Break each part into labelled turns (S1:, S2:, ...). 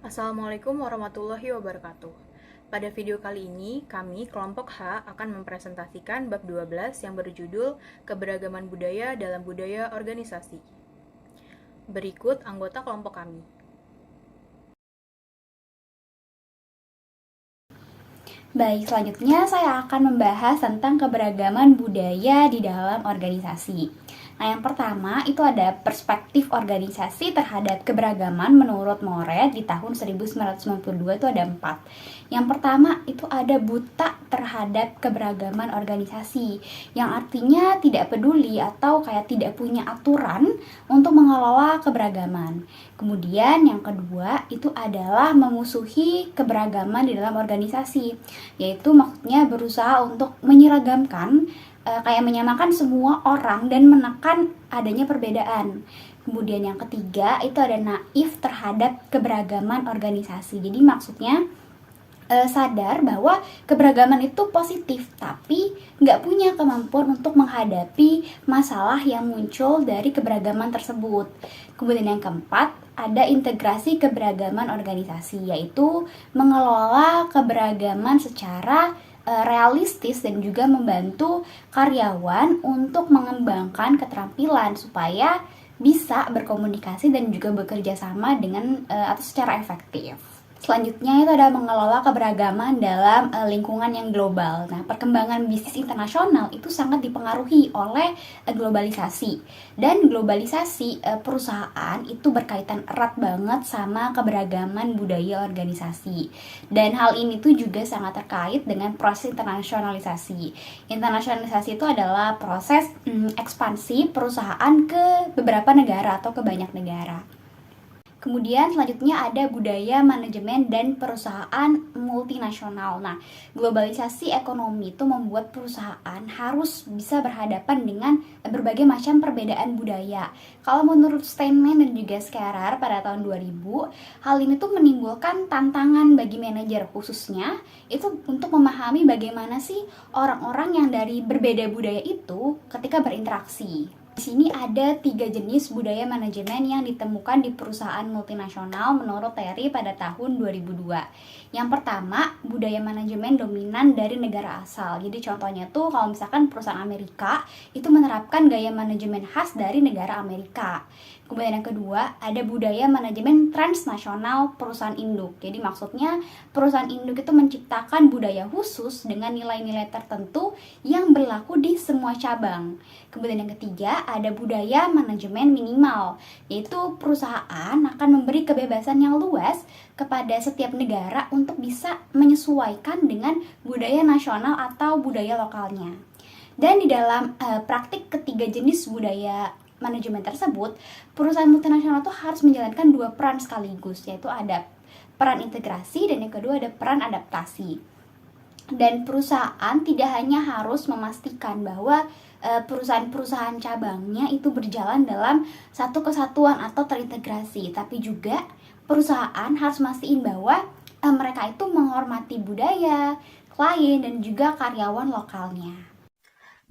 S1: Assalamualaikum warahmatullahi wabarakatuh. Pada video kali ini, kami, kelompok H, akan mempresentasikan bab 12 yang berjudul Keberagaman Budaya dalam Budaya Organisasi. Berikut anggota kelompok kami.
S2: Baik, selanjutnya saya akan membahas tentang keberagaman budaya di dalam organisasi. Nah, yang pertama itu ada perspektif organisasi terhadap keberagaman menurut Moret di tahun 1992 itu ada 4. Yang pertama itu ada buta terhadap keberagaman organisasi, yang artinya tidak peduli atau kayak tidak punya aturan untuk mengelola keberagaman. Kemudian yang kedua itu adalah memusuhi keberagaman di dalam organisasi, yaitu maksudnya berusaha untuk menyeragamkan, kayak menyamakan semua orang dan menekan adanya perbedaan. Kemudian yang ketiga itu ada naif terhadap keberagaman organisasi. Jadi maksudnya sadar bahwa keberagaman itu positif, tapi nggak punya kemampuan untuk menghadapi masalah yang muncul dari keberagaman tersebut. Kemudian yang keempat, ada integrasi keberagaman organisasi, yaitu mengelola keberagaman secara realistis dan juga membantu karyawan untuk mengembangkan keterampilan supaya bisa berkomunikasi dan juga bekerja sama dengan atau secara efektif. Selanjutnya itu ada mengelola keberagaman dalam lingkungan yang global. Nah, perkembangan bisnis internasional itu sangat dipengaruhi oleh globalisasi. Dan globalisasi perusahaan itu berkaitan erat banget sama keberagaman budaya organisasi. Dan hal ini tuh juga sangat terkait dengan proses internasionalisasi. Internasionalisasi itu adalah proses ekspansi perusahaan ke beberapa negara atau ke banyak negara. Kemudian selanjutnya ada budaya manajemen dan perusahaan multinasional. Nah, globalisasi ekonomi itu membuat perusahaan harus bisa berhadapan dengan berbagai macam perbedaan budaya. Kalau menurut Steinman dan juga Scherrer pada tahun 2000, hal ini tuh menimbulkan tantangan bagi manajer khususnya itu untuk memahami bagaimana sih orang-orang yang dari berbeda budaya itu ketika berinteraksi. Di sini ada 3 jenis budaya manajemen yang ditemukan di perusahaan multinasional menurut Terry pada tahun 2002. Yang pertama, budaya manajemen dominan dari negara asal. Jadi contohnya tuh kalau misalkan perusahaan Amerika itu menerapkan gaya manajemen khas dari negara Amerika. Kemudian yang kedua, ada budaya manajemen transnasional perusahaan induk. Jadi maksudnya perusahaan induk itu menciptakan budaya khusus dengan nilai-nilai tertentu yang berlaku di semua cabang. Kemudian yang ketiga, ada budaya manajemen minimal, yaitu perusahaan akan memberi kebebasan yang luas kepada setiap negara untuk bisa menyesuaikan dengan budaya nasional atau budaya lokalnya. Dan di dalam praktik ketiga jenis budaya manajemen tersebut, perusahaan multinasional itu harus menjalankan 2 peran sekaligus, yaitu ada peran integrasi dan yang kedua ada peran adaptasi. Dan perusahaan tidak hanya harus memastikan bahwa perusahaan-perusahaan cabangnya itu berjalan dalam satu kesatuan atau terintegrasi, tapi juga perusahaan harus mastiin bahwa mereka itu menghormati budaya, klien, dan juga karyawan lokalnya.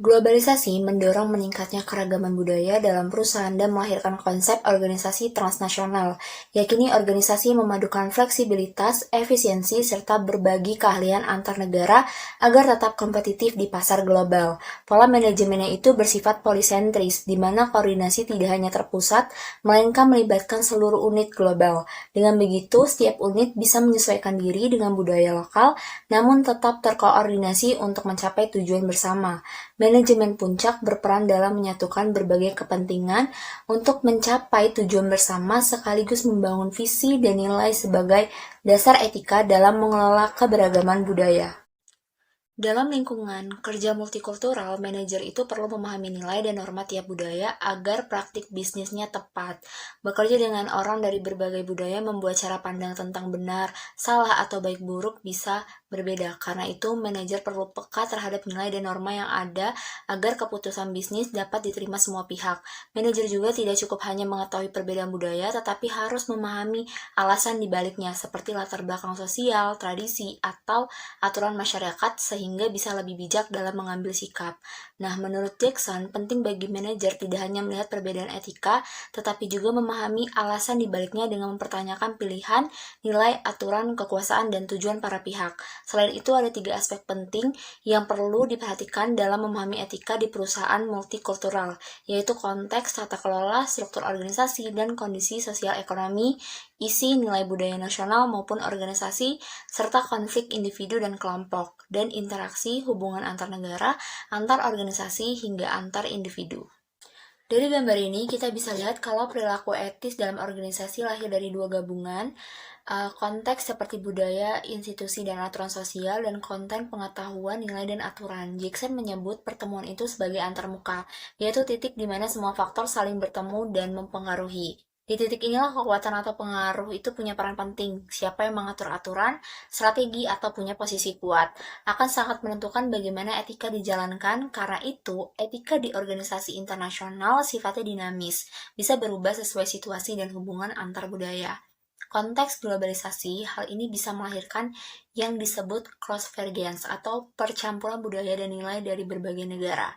S3: Globalisasi mendorong meningkatnya keragaman budaya dalam perusahaan dan melahirkan konsep organisasi transnasional. Yakini organisasi memadukan fleksibilitas, efisiensi, serta berbagi keahlian antar negara agar tetap kompetitif di pasar global. Pola manajemennya itu bersifat polisentris, di mana koordinasi tidak hanya terpusat, melainkan melibatkan seluruh unit global. Dengan begitu, setiap unit bisa menyesuaikan diri dengan budaya lokal, namun tetap terkoordinasi untuk mencapai tujuan bersama. Manajemen puncak berperan dalam menyatukan berbagai kepentingan untuk mencapai tujuan bersama sekaligus membangun visi dan nilai sebagai dasar etika dalam mengelola keberagaman budaya. Dalam lingkungan kerja multikultural, manajer itu perlu memahami nilai dan norma tiap budaya agar praktik bisnisnya tepat. Bekerja dengan orang dari berbagai budaya membuat cara pandang tentang benar, salah, atau baik buruk bisa berbeda. Karena itu, manajer perlu peka terhadap nilai dan norma yang ada agar keputusan bisnis dapat diterima semua pihak. Manajer juga tidak cukup hanya mengetahui perbedaan budaya, tetapi harus memahami alasan di baliknya, seperti latar belakang sosial, tradisi, atau aturan masyarakat, sehingga sehingga bisa lebih bijak dalam mengambil sikap. Nah, menurut Jackson, penting bagi manajer tidak hanya melihat perbedaan etika, tetapi juga memahami alasan dibaliknya dengan mempertanyakan pilihan, nilai, aturan, kekuasaan, dan tujuan para pihak. Selain itu, ada 3 aspek penting yang perlu diperhatikan dalam memahami etika di perusahaan multikultural, yaitu konteks, tata kelola, struktur organisasi, dan kondisi sosial ekonomi, isi nilai budaya nasional maupun organisasi, serta konflik individu dan kelompok, dan interaksi hubungan antar negara, antar organisasi, hingga antar individu. Dari gambar ini, kita bisa lihat kalau perilaku etis dalam organisasi lahir dari 2 gabungan, konteks seperti budaya, institusi, dan aturan sosial, dan konten pengetahuan, nilai, dan aturan. Jackson menyebut pertemuan itu sebagai antarmuka, yaitu titik di mana semua faktor saling bertemu dan mempengaruhi. Di titik inilah kekuatan atau pengaruh itu punya peran penting. Siapa yang mengatur aturan, strategi, atau punya posisi kuat akan sangat menentukan bagaimana etika dijalankan. Karena itu, etika di organisasi internasional sifatnya dinamis, bisa berubah sesuai situasi dan hubungan antar budaya. Konteks globalisasi, hal ini bisa melahirkan yang disebut cross-vergence atau percampuran budaya dan nilai dari berbagai negara.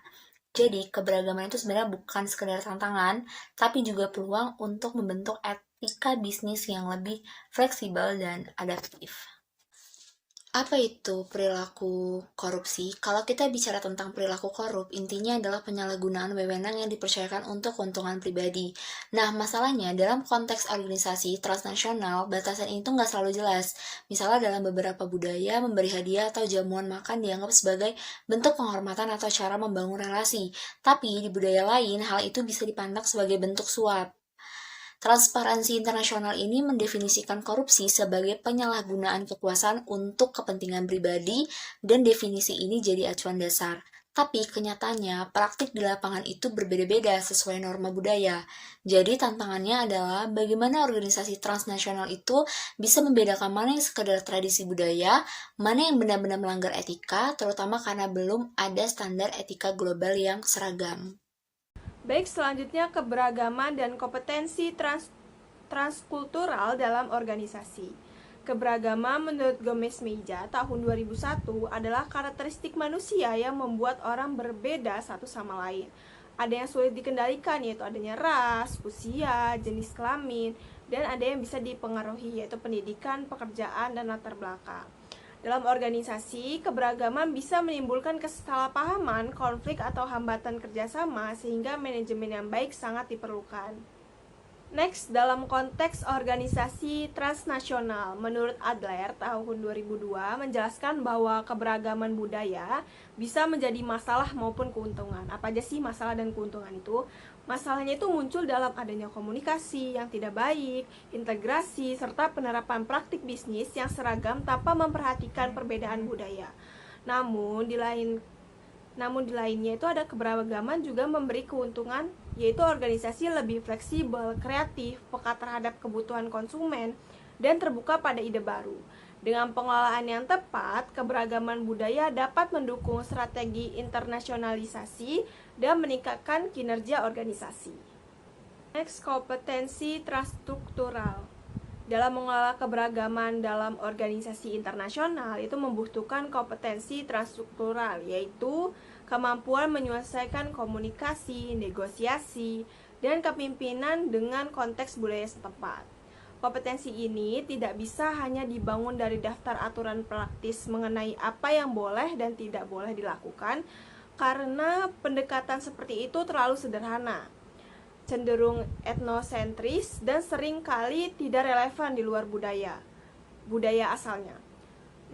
S3: Jadi, keberagaman itu sebenarnya bukan sekedar tantangan, tapi juga peluang untuk membentuk etika bisnis yang lebih fleksibel dan adaptif. Apa itu perilaku korupsi? Kalau kita bicara tentang perilaku korup, intinya adalah penyalahgunaan wewenang yang dipercayakan untuk keuntungan pribadi. Nah, masalahnya dalam konteks organisasi transnasional, batasan itu nggak selalu jelas. Misalnya dalam beberapa budaya, memberi hadiah atau jamuan makan dianggap sebagai bentuk penghormatan atau cara membangun relasi. Tapi di budaya lain, hal itu bisa dipandang sebagai bentuk suap. Transparansi internasional ini mendefinisikan korupsi sebagai penyalahgunaan kekuasaan untuk kepentingan pribadi, dan definisi ini jadi acuan dasar. Tapi kenyataannya, praktik di lapangan itu berbeda-beda sesuai norma budaya. Jadi tantangannya adalah bagaimana organisasi transnasional itu bisa membedakan mana yang sekedar tradisi budaya, mana yang benar-benar melanggar etika, terutama karena belum ada standar etika global yang seragam.
S4: Baik, selanjutnya keberagaman dan kompetensi transkultural dalam organisasi. Keberagaman menurut Gomez-Mejia tahun 2001 adalah karakteristik manusia yang membuat orang berbeda satu sama lain. Ada yang sulit dikendalikan, yaitu adanya ras, usia, jenis kelamin, dan ada yang bisa dipengaruhi, yaitu pendidikan, pekerjaan, dan latar belakang. Dalam organisasi, keberagaman bisa menimbulkan kesalahpahaman, konflik, atau hambatan kerjasama, sehingga manajemen yang baik sangat diperlukan. Next, dalam konteks organisasi transnasional, menurut Adler tahun 2002 menjelaskan bahwa keberagaman budaya bisa menjadi masalah maupun keuntungan. Apa aja sih masalah dan keuntungan itu? Masalahnya itu muncul dalam adanya komunikasi yang tidak baik, integrasi, serta penerapan praktik bisnis yang seragam tanpa memperhatikan perbedaan budaya. Namun di lainnya itu ada keberagaman juga memberi keuntungan, yaitu organisasi lebih fleksibel, kreatif, peka terhadap kebutuhan konsumen, dan terbuka pada ide baru. Dengan pengelolaan yang tepat, keberagaman budaya dapat mendukung strategi internasionalisasi dan meningkatkan kinerja organisasi. Next, kompetensi transstruktural. Dalam mengelola keberagaman dalam organisasi internasional, itu membutuhkan kompetensi transstruktural, yaitu kemampuan menyelesaikan komunikasi, negosiasi, dan kepemimpinan dengan konteks budaya setempat. Kompetensi ini tidak bisa hanya dibangun dari daftar aturan praktis mengenai apa yang boleh dan tidak boleh dilakukan, karena pendekatan seperti itu terlalu sederhana, cenderung etnosentris, dan seringkali tidak relevan di luar budaya asalnya.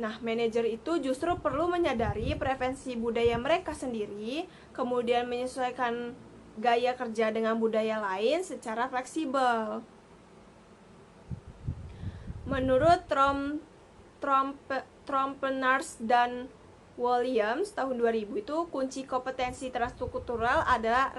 S4: Nah, manajer itu justru perlu menyadari preferensi budaya mereka sendiri, kemudian menyesuaikan gaya kerja dengan budaya lain secara fleksibel. Menurut Trompenars dan Williams tahun 2000 itu kunci kompetensi transkultural adalah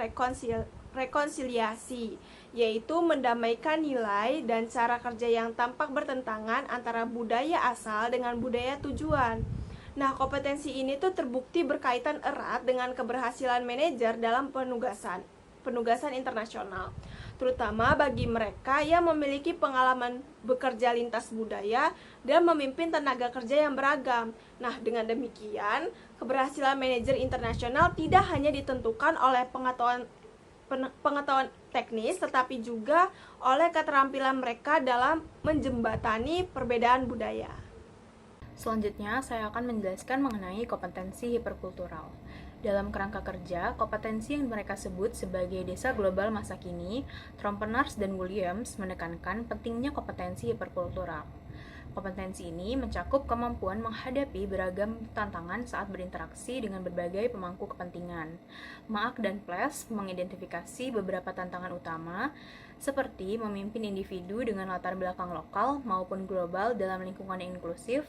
S4: rekonsiliasi, yaitu mendamaikan nilai dan cara kerja yang tampak bertentangan antara budaya asal dengan budaya tujuan. Nah, kompetensi ini tuh terbukti berkaitan erat dengan keberhasilan manajer dalam penugasan. penugasan internasional, terutama bagi mereka yang memiliki pengalaman bekerja lintas budaya dan memimpin tenaga kerja yang beragam. Nah, dengan demikian, keberhasilan manajer internasional tidak hanya ditentukan oleh pengetahuan teknis, tetapi juga oleh keterampilan mereka dalam menjembatani perbedaan budaya.
S1: Selanjutnya, saya akan menjelaskan mengenai kompetensi hiperkultural. Dalam kerangka kerja, kompetensi yang mereka sebut sebagai desa global masa kini, Trompenaars dan Williams menekankan pentingnya kompetensi hiperkultural. Kompetensi ini mencakup kemampuan menghadapi beragam tantangan saat berinteraksi dengan berbagai pemangku kepentingan. Maak dan Ples mengidentifikasi beberapa tantangan utama, seperti memimpin individu dengan latar belakang lokal maupun global dalam lingkungan yang inklusif,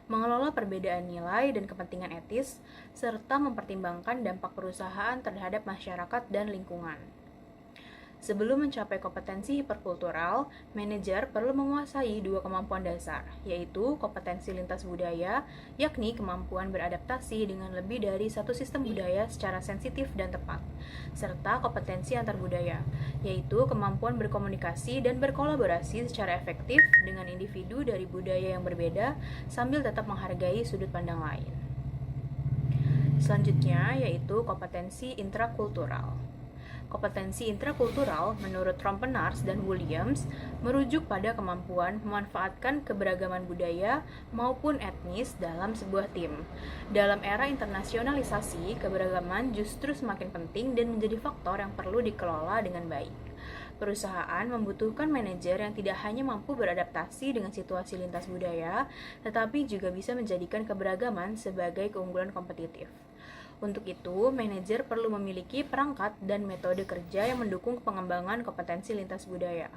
S1: mengelola perbedaan nilai dan kepentingan etis, serta mempertimbangkan dampak perusahaan terhadap masyarakat dan lingkungan. Sebelum mencapai kompetensi hiperkultural, manajer perlu menguasai dua kemampuan dasar, yaitu kompetensi lintas budaya, yakni kemampuan beradaptasi dengan lebih dari satu sistem budaya secara sensitif dan tepat, serta kompetensi antar budaya, yaitu kemampuan berkomunikasi dan berkolaborasi secara efektif dengan individu dari budaya yang berbeda sambil tetap menghargai sudut pandang lain. Selanjutnya yaitu kompetensi intrakultural. Kompetensi intrakultural menurut Trompenaars dan Williams merujuk pada kemampuan memanfaatkan keberagaman budaya maupun etnis dalam sebuah tim. Dalam era internasionalisasi, keberagaman justru semakin penting dan menjadi faktor yang perlu dikelola dengan baik. Perusahaan membutuhkan manajer yang tidak hanya mampu beradaptasi dengan situasi lintas budaya, tetapi juga bisa menjadikan keberagaman sebagai keunggulan kompetitif. Untuk itu, manajer perlu memiliki perangkat dan metode kerja yang mendukung pengembangan kompetensi lintas budaya.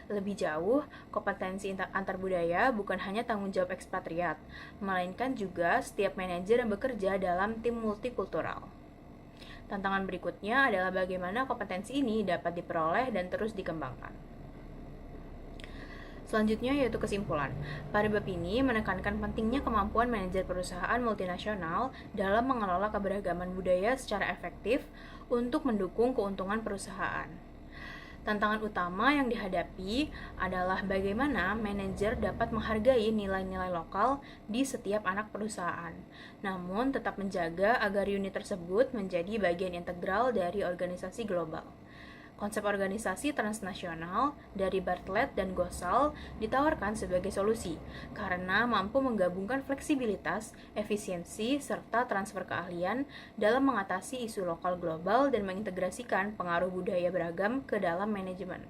S1: Lebih jauh, kompetensi antar budaya bukan hanya tanggung jawab ekspatriat, melainkan juga setiap manajer yang bekerja dalam tim multikultural. Tantangan berikutnya adalah bagaimana kompetensi ini dapat diperoleh dan terus dikembangkan. Selanjutnya yaitu kesimpulan. Pada bab ini menekankan pentingnya kemampuan manajer perusahaan multinasional dalam mengelola keberagaman budaya secara efektif untuk mendukung keuntungan perusahaan. Tantangan utama yang dihadapi adalah bagaimana manajer dapat menghargai nilai-nilai lokal di setiap anak perusahaan, namun tetap menjaga agar unit tersebut menjadi bagian integral dari organisasi global. Konsep organisasi transnasional dari Bartlett dan Gosal ditawarkan sebagai solusi karena mampu menggabungkan fleksibilitas, efisiensi, serta transfer keahlian dalam mengatasi isu lokal global dan mengintegrasikan pengaruh budaya beragam ke dalam manajemen.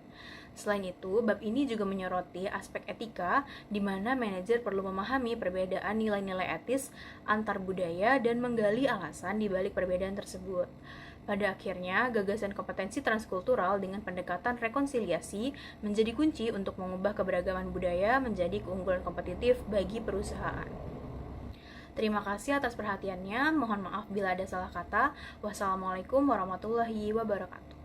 S1: Selain itu, bab ini juga menyoroti aspek etika di mana manajer perlu memahami perbedaan nilai-nilai etis antar budaya dan menggali alasan di balik perbedaan tersebut. Pada akhirnya, gagasan kompetensi transkultural dengan pendekatan rekonsiliasi menjadi kunci untuk mengubah keberagaman budaya menjadi keunggulan kompetitif bagi perusahaan. Terima kasih atas perhatiannya. Mohon maaf bila ada salah kata. Wassalamualaikum warahmatullahi wabarakatuh.